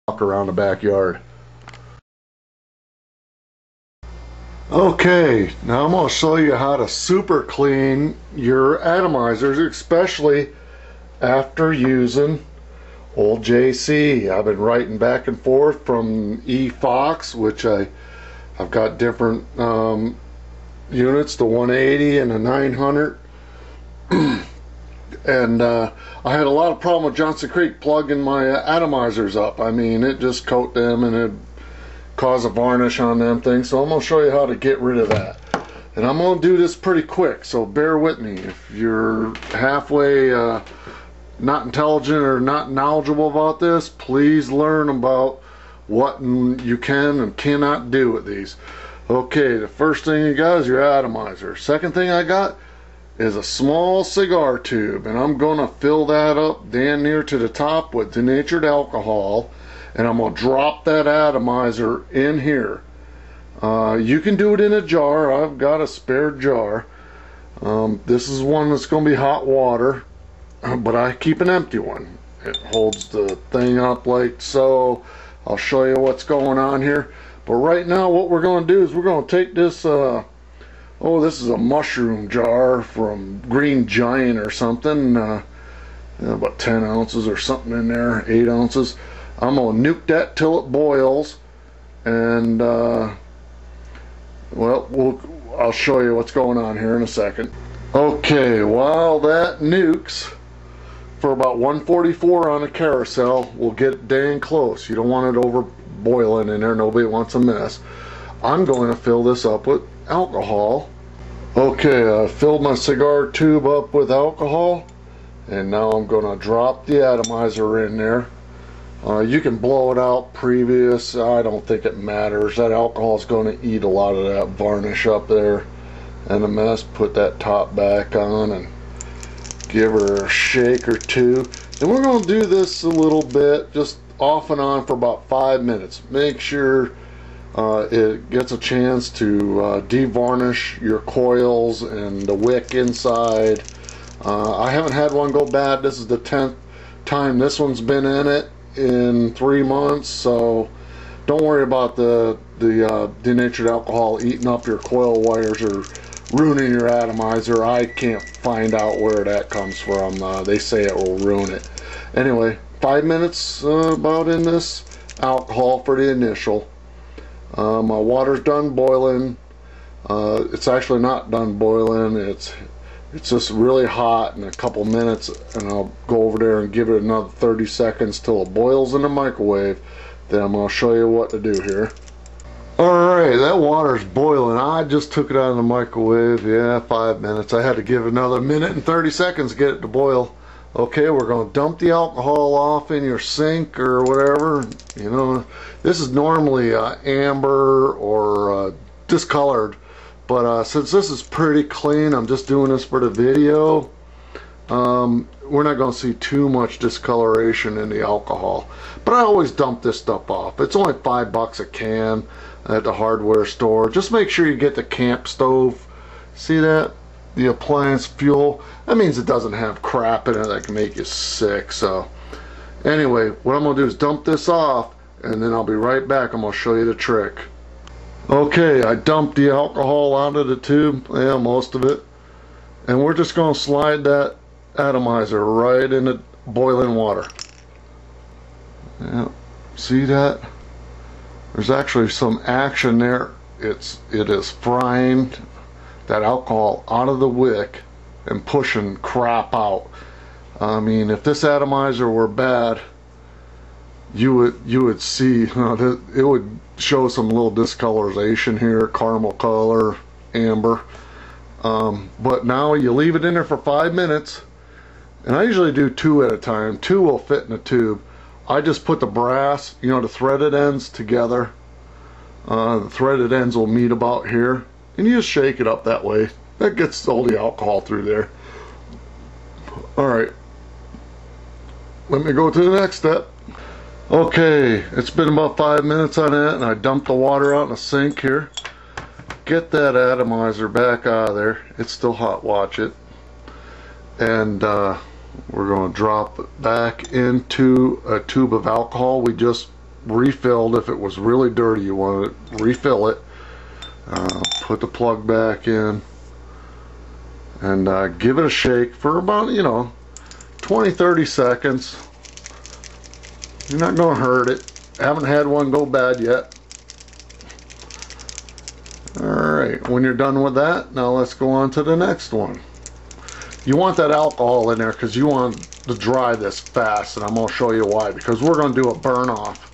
walk around the backyard. Okay, now I'm going to show you how to super clean your atomizers, especially after using old JC. I've been writing back and forth from e-cigs, which I've got different units, the 180 and the 900. And I had a lot of problem with Johnson Creek plugging my atomizers up. I mean, it just coat them and it cause a varnish on them things. So I'm going to show you how to get rid of that, and I'm going to do this pretty quick, so bear with me. If you're halfway not intelligent or not knowledgeable about this, please learn about what you can and cannot do with these. Okay, the first thing you got is your atomizer. Second thing I got is a small cigar tube, and I'm going to fill that up damn near to the top with denatured alcohol, and I'm going to drop that atomizer in here. You can do it in a jar. I've got a spare jar. This is one that's going to be hot water, but I keep an empty one. It holds the thing up like so. I'll show you what's going on here. But right now what we're going to do is we're going to take this, this is a mushroom jar from Green Giant or something. About 10 ounces or something in there, 8 ounces. I'm going to nuke that till it boils, and I'll show you what's going on here in a second. Okay, while that nukes for about 144 on a carousel, we'll get dang close. You don't want it over boiling in there. Nobody wants a mess. I'm going to fill this up with alcohol. Okay, I filled my cigar tube up with alcohol, and now I'm going to drop the atomizer in there. You can blow it out previous. I don't think it matters. That alcohol is going to eat a lot of that varnish up there and the mess. Put that top back on and give her a shake or two. And we're going to do this a little bit, just off and on for about 5 minutes. Make sure it gets a chance to de-varnish your coils and the wick inside. I haven't had one go bad. This is the 10th time this one's been in it in 3 months, so don't worry about the denatured alcohol eating up your coil wires or ruining your atomizer. I can't find out where that comes from. They say it will ruin it. Anyway, 5 minutes about in this alcohol for the initial. My water's done boiling. It's actually not done boiling. It's just really hot in a couple minutes, and I'll go over there and give it another 30 seconds till it boils in the microwave. Then I'm going to show you what to do here. Alright, that water's boiling. I just took it out of the microwave. Yeah, 5 minutes. I had to give it another minute and 30 seconds to get it to boil. Okay, we're going to dump the alcohol off in your sink or whatever. You know, this is normally amber or discolored. But since this is pretty clean, I'm just doing this for the video. We're not going to see too much discoloration in the alcohol. But I always dump this stuff off. It's only $5 a can at the hardware store. Just make sure you get the camp stove. See that? The appliance fuel. That means it doesn't have crap in it that can make you sick. So anyway, what I'm going to do is dump this off, and then I'll be right back. I'm going to show you the trick. Okay, I dumped the alcohol out of the tube, yeah, most of it, and we're just going to slide that atomizer right into boiling water. Yeah, see that? There's actually some action there. It is frying that alcohol out of the wick and pushing crap out. I mean, if this atomizer were bad, you would see, it would show some little discoloration here, caramel color, amber. But now you leave it in there for 5 minutes, and I usually do 2 at a time. 2 will fit in a tube. I just put the brass, the threaded ends together. The threaded ends will meet about here, and you just shake it up that way. That gets all the alcohol through there. Alright, let me go to the next step. Okay, it's been about 5 minutes on that, and I dumped the water out in the sink here. Get that atomizer back out of there. It's still hot, watch it. And we're going to drop it back into a tube of alcohol we just refilled. If it was really dirty, you want to refill it. Put the plug back in and give it a shake for about, 20-30 seconds. You're not going to hurt it. Haven't had one go bad yet. Alright, when you're done with that, now let's go on to the next one. You want that alcohol in there because you want to dry this fast, and I'm going to show you why. Because we're going to do a burn off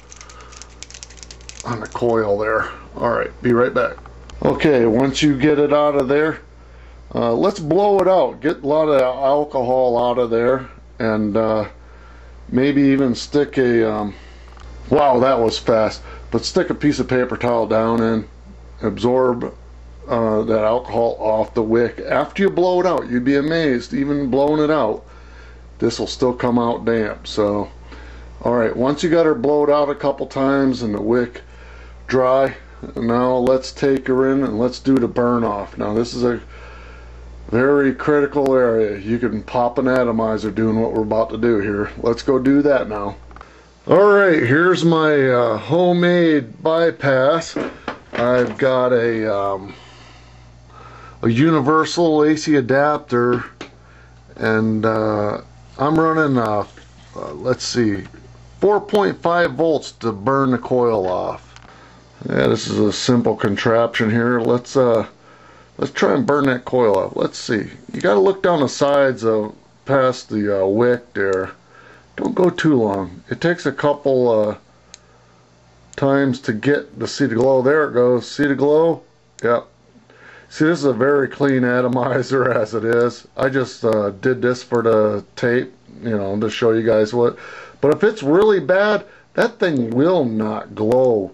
on the coil there. Alright, be right back. Okay, once you get it out of there, let's blow it out. Get a lot of alcohol out of there, and maybe even stick a wow, that was fast, but stick a piece of paper towel down and absorb that alcohol off the wick. After you blow it out, you'd be amazed, even blowing it out, this will still come out damp. So alright, once you got her blowed out a couple times and the wick dry, now let's take her in and let's do the burn off. Now this is a very critical area. You can pop an atomizer doing what we're about to do here. Let's go do that now. Alright, here's my homemade bypass. I've got a universal AC adapter, and I'm running let's see, 4.5 volts to burn the coil off. Yeah, this is a simple contraption here. Let's try and burn that coil off. Let's see. You got to look down the sides of past the wick there. Don't go too long. It takes a couple times to get to see the glow. There it goes. See the glow? Yep. See, this is a very clean atomizer as it is. I just did this for the tape, to show you guys what. But if it's really bad, that thing will not glow.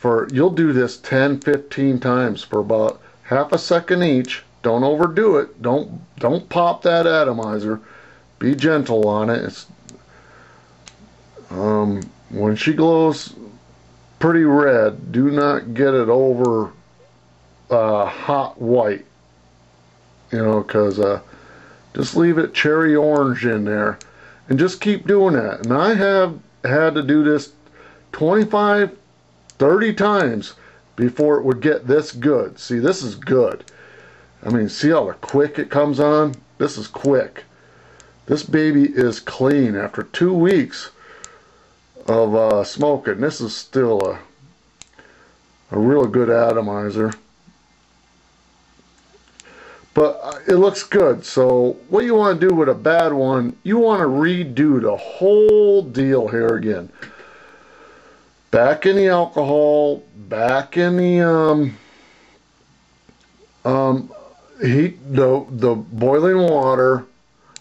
You'll do this 10-15 times for about half a second each. Don't overdo it. Don't pop that atomizer. Be gentle on it. It's when she glows pretty red, do not get it over hot white, because just leave it cherry orange in there and just keep doing that. And I have had to do this 25-30 times before it would get this good. See, this is good. I mean, see how quick it comes on? This is quick. This baby is clean after 2 weeks of smoking. This is still a real good atomizer. But it looks good. So what you want to do with a bad one, you want to redo the whole deal here again. Back in the alcohol, back in the heat, the boiling water,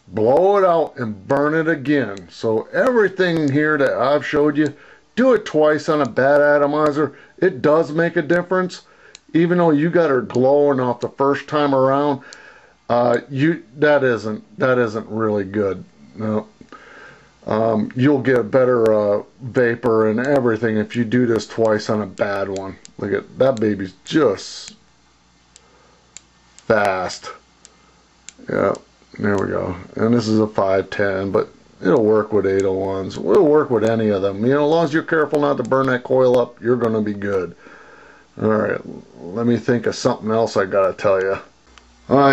blow it out and burn it again. So everything here that I've showed you, do it twice on a bad atomizer. It does make a difference. Even though you got her glowing off the first time around, that isn't really good. No. You'll get better vapor and everything if you do this twice on a bad one. Look at that, baby's just fast. Yeah, there we go. And this is a 510, but it'll work with 801s. It'll work with any of them. As long as you're careful not to burn that coil up, you're going to be good. Alright, let me think of something else I gotta tell you.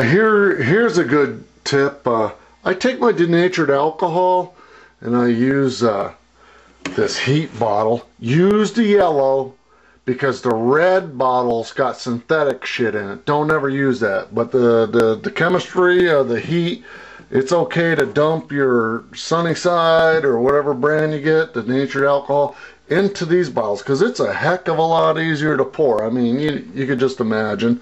Here's a good tip. I take my denatured alcohol and I use this heat bottle. Use the yellow because the red bottle's got synthetic shit in it. Don't ever use that. But the chemistry of the heat, it's okay to dump your Sunnyside or whatever brand you get, the denatured alcohol, into these bottles because it's a heck of a lot easier to pour. I mean, you could just imagine.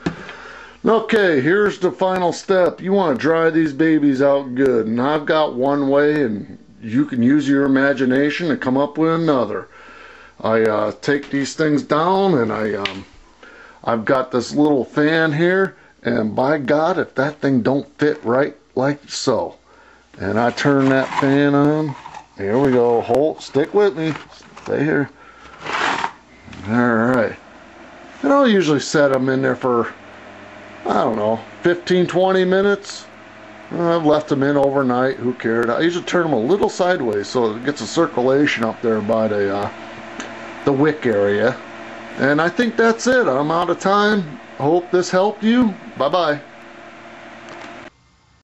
Okay, here's the final step. You want to dry these babies out good, and I've got one way, and you can use your imagination to come up with another. I take these things down, and I've got this little fan here, and by God, if that thing don't fit right like so, and I turn that fan on. Here we go. Stick with me. Stay here. Alright. And I'll usually set them in there for, I don't know, 15-20 minutes. I've left them in overnight. Who cared? I usually turn them a little sideways so it gets a circulation up there by the the wick area. And I think that's it. I'm out of time. Hope this helped you. Bye bye.